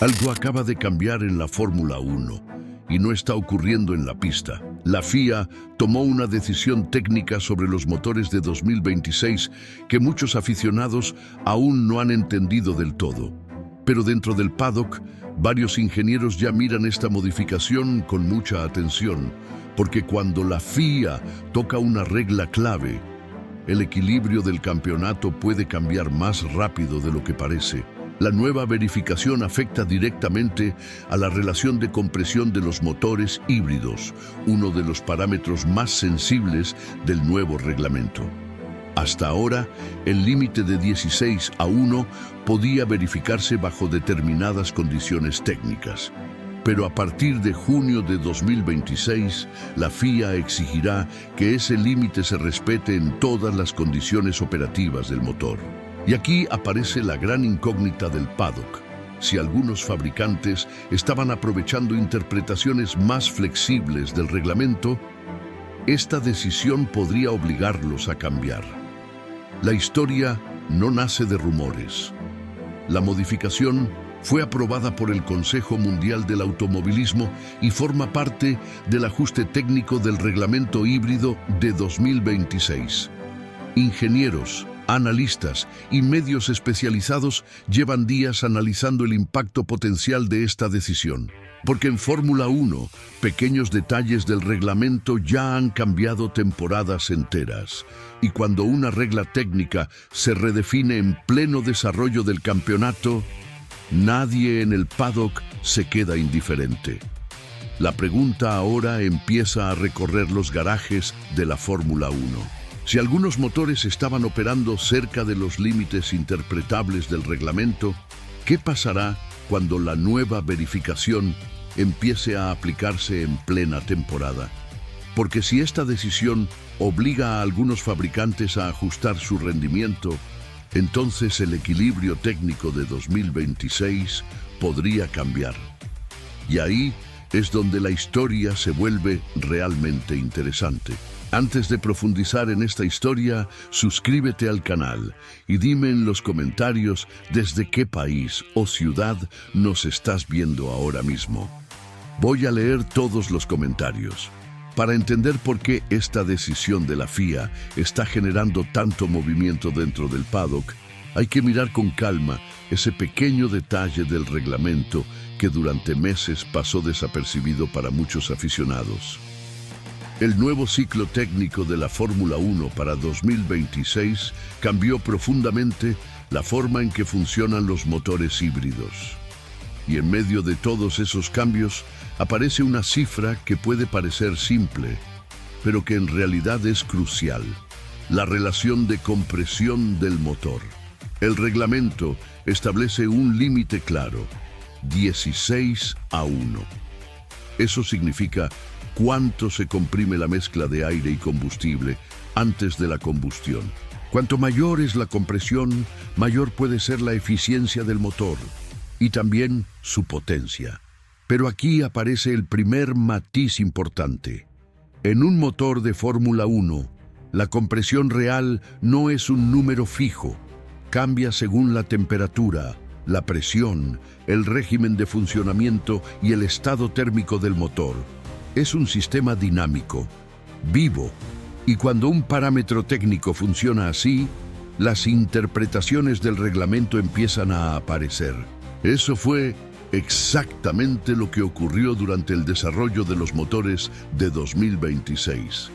Algo acaba de cambiar en la Fórmula 1 y no está ocurriendo en la pista. La FIA tomó una decisión técnica sobre los motores de 2026 que muchos aficionados aún no han entendido del todo. Pero dentro del paddock, varios ingenieros ya miran esta modificación con mucha atención, porque cuando la FIA toca una regla clave, el equilibrio del campeonato puede cambiar más rápido de lo que parece. La nueva verificación afecta directamente a la relación de compresión de los motores híbridos, uno de los parámetros más sensibles del nuevo reglamento. Hasta ahora, el límite de 16:1 podía verificarse bajo determinadas condiciones técnicas. Pero a partir de junio de 2026, la FIA exigirá que ese límite se respete en todas las condiciones operativas del motor. Y aquí aparece la gran incógnita del paddock. Si algunos fabricantes estaban aprovechando interpretaciones más flexibles del reglamento, esta decisión podría obligarlos a cambiar. La historia no nace de rumores. La modificación fue aprobada por el Consejo Mundial del Automovilismo y forma parte del ajuste técnico del reglamento híbrido de 2026. Ingenieros, analistas y medios especializados llevan días analizando el impacto potencial de esta decisión. Porque en Fórmula 1, pequeños detalles del reglamento ya han cambiado temporadas enteras. Y cuando una regla técnica se redefine en pleno desarrollo del campeonato, nadie en el paddock se queda indiferente. La pregunta ahora empieza a recorrer los garajes de la Fórmula 1. Si algunos motores estaban operando cerca de los límites interpretables del reglamento, ¿qué pasará cuando la nueva verificación empiece a aplicarse en plena temporada? Porque si esta decisión obliga a algunos fabricantes a ajustar su rendimiento, entonces el equilibrio técnico de 2026 podría cambiar. Y ahí es donde la historia se vuelve realmente interesante. Antes de profundizar en esta historia, suscríbete al canal y dime en los comentarios desde qué país o ciudad nos estás viendo ahora mismo. Voy a leer todos los comentarios. Para entender por qué esta decisión de la FIA está generando tanto movimiento dentro del paddock, hay que mirar con calma ese pequeño detalle del reglamento que durante meses pasó desapercibido para muchos aficionados. El nuevo ciclo técnico de la Fórmula 1 para 2026 cambió profundamente la forma en que funcionan los motores híbridos. Y en medio de todos esos cambios aparece una cifra que puede parecer simple, pero que en realidad es crucial: la relación de compresión del motor. El reglamento establece un límite claro: 16:1. Eso significa cuánto se comprime la mezcla de aire y combustible antes de la combustión. Cuanto mayor es la compresión, mayor puede ser la eficiencia del motor y también su potencia. Pero aquí aparece el primer matiz importante. En un motor de Fórmula 1, la compresión real no es un número fijo. Cambia según la temperatura, la presión, el régimen de funcionamiento y el estado térmico del motor. Es un sistema dinámico, vivo, y cuando un parámetro técnico funciona así, las interpretaciones del reglamento empiezan a aparecer. Eso fue exactamente lo que ocurrió durante el desarrollo de los motores de 2026.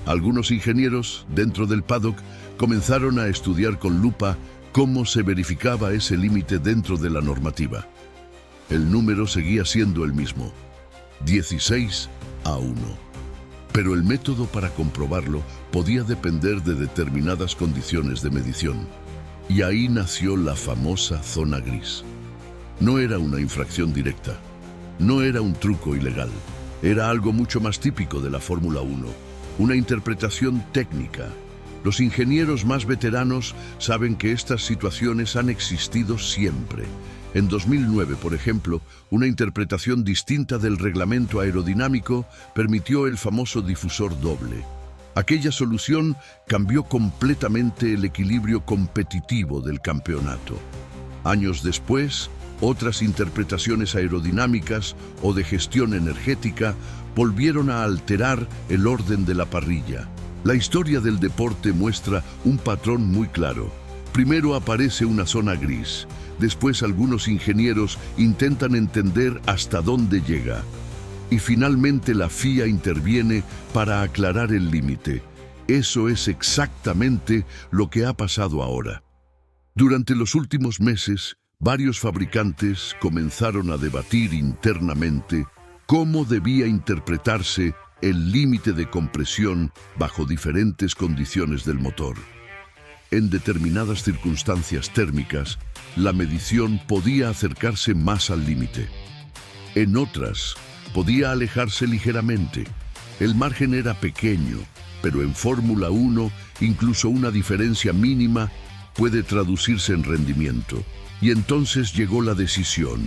Algunos ingenieros dentro del paddock comenzaron a estudiar con lupa cómo se verificaba ese límite dentro de la normativa. El número seguía siendo el mismo: 16:1. Pero el método para comprobarlo podía depender de determinadas condiciones de medición. Y ahí nació la famosa zona gris. No era una infracción directa, no era un truco ilegal, era algo mucho más típico de la Fórmula 1, una interpretación técnica. Los ingenieros más veteranos saben que estas situaciones han existido siempre. En 2009, por ejemplo, una interpretación distinta del reglamento aerodinámico permitió el famoso difusor doble. Aquella solución cambió completamente el equilibrio competitivo del campeonato. Años después, Otras interpretaciones aerodinámicas o de gestión energética volvieron a alterar el orden de la parrilla. La historia del deporte muestra un patrón muy claro. Primero aparece una zona gris, después algunos ingenieros intentan entender hasta dónde llega. Y finalmente la FIA interviene para aclarar el límite. Eso es exactamente lo que ha pasado ahora. Durante los últimos meses, varios fabricantes comenzaron a debatir internamente cómo debía interpretarse el límite de compresión bajo diferentes condiciones del motor. En determinadas circunstancias térmicas, la medición podía acercarse más al límite. En otras, podía alejarse ligeramente. El margen era pequeño, pero en Fórmula 1, incluso una diferencia mínima puede traducirse en rendimiento. Y entonces llegó la decisión.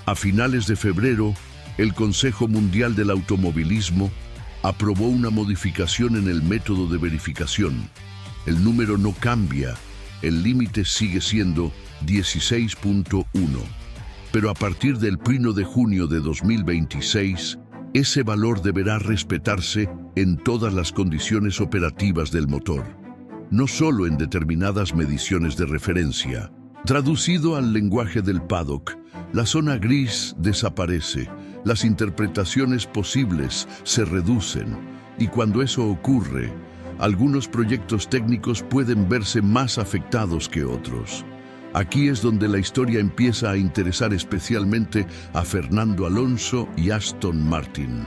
A finales de febrero, el Consejo Mundial del Automovilismo aprobó una modificación en el método de verificación. El número no cambia, el límite sigue siendo 16.1. Pero a partir del 1 de junio de 2026, ese valor deberá respetarse en todas las condiciones operativas del motor, no solo en determinadas mediciones de referencia. Traducido al lenguaje del paddock, la zona gris desaparece, las interpretaciones posibles se reducen, y cuando eso ocurre, algunos proyectos técnicos pueden verse más afectados que otros. Aquí es donde la historia empieza a interesar especialmente a Fernando Alonso y Aston Martin.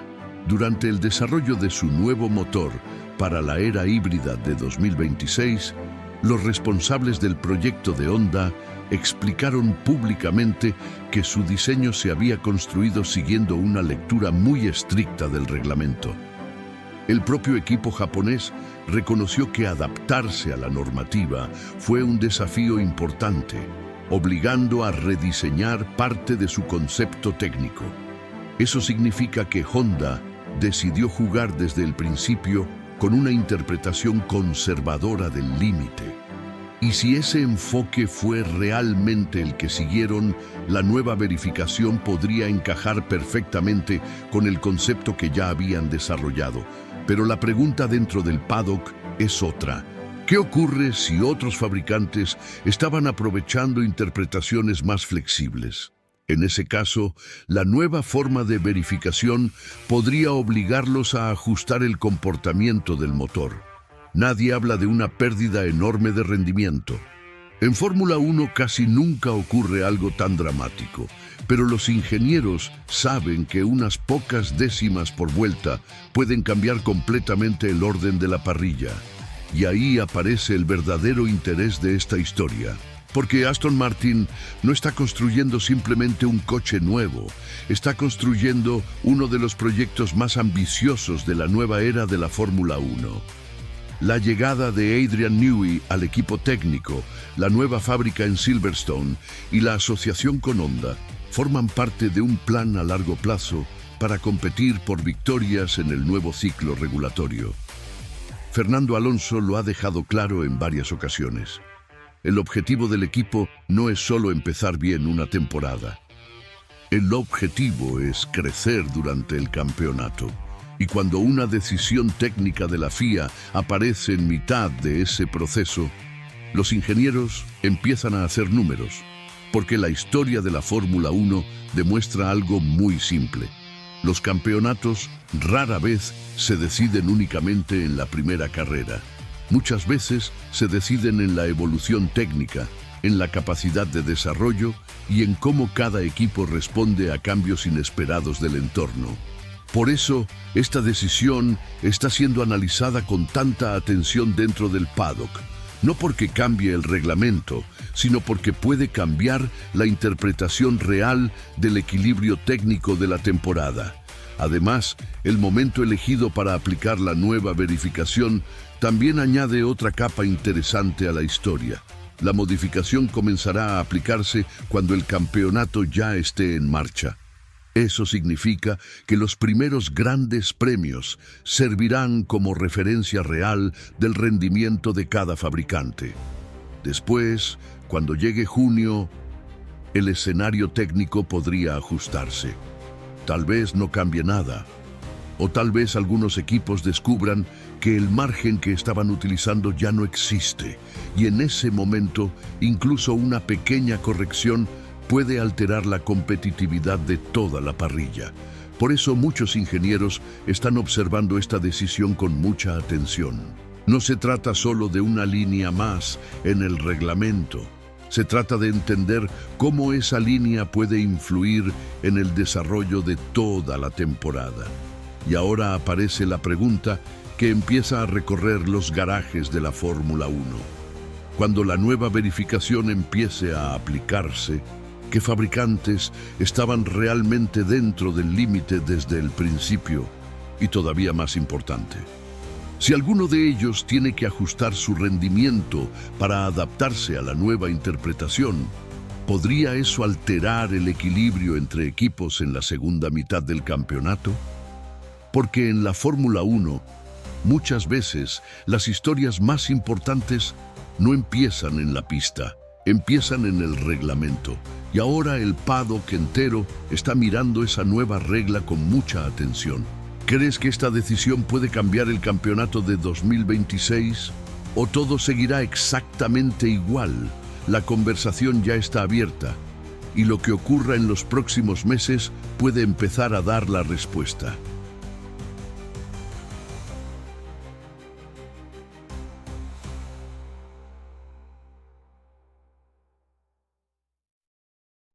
Durante el desarrollo de su nuevo motor para la era híbrida de 2026, los responsables del proyecto de Honda explicaron públicamente que su diseño se había construido siguiendo una lectura muy estricta del reglamento. El propio equipo japonés reconoció que adaptarse a la normativa fue un desafío importante, obligando a rediseñar parte de su concepto técnico. Eso significa que Honda decidió jugar desde el principio con una interpretación conservadora del límite. Y si ese enfoque fue realmente el que siguieron, la nueva verificación podría encajar perfectamente con el concepto que ya habían desarrollado. Pero la pregunta dentro del paddock es otra. ¿Qué ocurre si otros fabricantes estaban aprovechando interpretaciones más flexibles? En ese caso, la nueva forma de verificación podría obligarlos a ajustar el comportamiento del motor. Nadie habla de una pérdida enorme de rendimiento. En Fórmula 1 casi nunca ocurre algo tan dramático, pero los ingenieros saben que unas pocas décimas por vuelta pueden cambiar completamente el orden de la parrilla. Y ahí aparece el verdadero interés de esta historia. Porque Aston Martin no está construyendo simplemente un coche nuevo, está construyendo uno de los proyectos más ambiciosos de la nueva era de la Fórmula 1. La llegada de Adrian Newey al equipo técnico, la nueva fábrica en Silverstone y la asociación con Honda forman parte de un plan a largo plazo para competir por victorias en el nuevo ciclo regulatorio. Fernando Alonso lo ha dejado claro en varias ocasiones. El objetivo del equipo no es solo empezar bien una temporada. El objetivo es crecer durante el campeonato. Y cuando una decisión técnica de la FIA aparece en mitad de ese proceso, los ingenieros empiezan a hacer números, porque la historia de la Fórmula 1 demuestra algo muy simple. Los campeonatos rara vez se deciden únicamente en la primera carrera. Muchas veces se deciden en la evolución técnica, en la capacidad de desarrollo y en cómo cada equipo responde a cambios inesperados del entorno. Por eso, esta decisión está siendo analizada con tanta atención dentro del paddock, no porque cambie el reglamento, sino porque puede cambiar la interpretación real del equilibrio técnico de la temporada. Además, el momento elegido para aplicar la nueva verificación también añade otra capa interesante a la historia. La modificación comenzará a aplicarse cuando el campeonato ya esté en marcha. Eso significa que los primeros grandes premios servirán como referencia real del rendimiento de cada fabricante. Después, cuando llegue junio, el escenario técnico podría ajustarse. Tal vez no cambie nada, o tal vez algunos equipos descubran que el margen que estaban utilizando ya no existe, y en ese momento incluso una pequeña corrección puede alterar la competitividad de toda la parrilla. Por eso muchos ingenieros están observando esta decisión con mucha atención. No se trata solo de una línea más en el reglamento. Se trata de entender cómo esa línea puede influir en el desarrollo de toda la temporada. Y ahora aparece la pregunta que empieza a recorrer los garajes de la Fórmula 1. Cuando la nueva verificación empiece a aplicarse, ¿qué fabricantes estaban realmente dentro del límite desde el principio? Y todavía más importante, si alguno de ellos tiene que ajustar su rendimiento para adaptarse a la nueva interpretación, ¿podría eso alterar el equilibrio entre equipos en la segunda mitad del campeonato? Porque en la Fórmula 1, muchas veces las historias más importantes no empiezan en la pista, empiezan en el reglamento. Y ahora el paddock entero está mirando esa nueva regla con mucha atención. ¿Crees que esta decisión puede cambiar el campeonato de 2026? ¿O todo seguirá exactamente igual? La conversación ya está abierta y lo que ocurra en los próximos meses puede empezar a dar la respuesta.